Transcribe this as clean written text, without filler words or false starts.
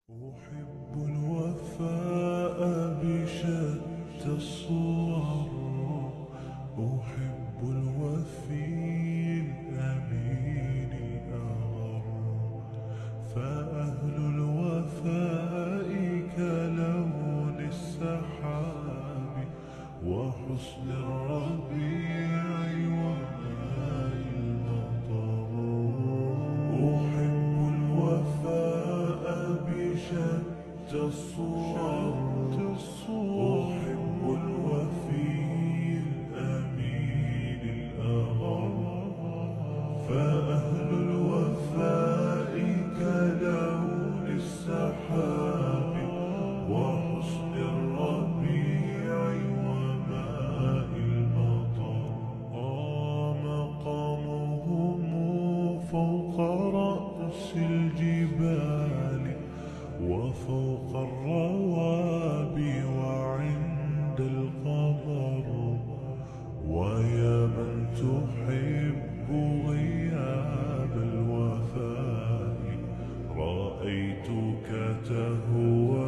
أحب الوفاء بشتى الصور، أحب الوفي الأمين الأغر، فأهل الوفاء كلون السحاب وحسن الربيع وماء المطر. أحب الوفاء بشتى الصور، أحب الوفي الأمين الأغر، فأهل الوفاء كلون السحاب وحسن الربيع وماء المطر. مقامهم فوق رأس الجبال وفوق الروابي وعند القمر. ويا من تحب غياب الوفاء رأيتك تهوى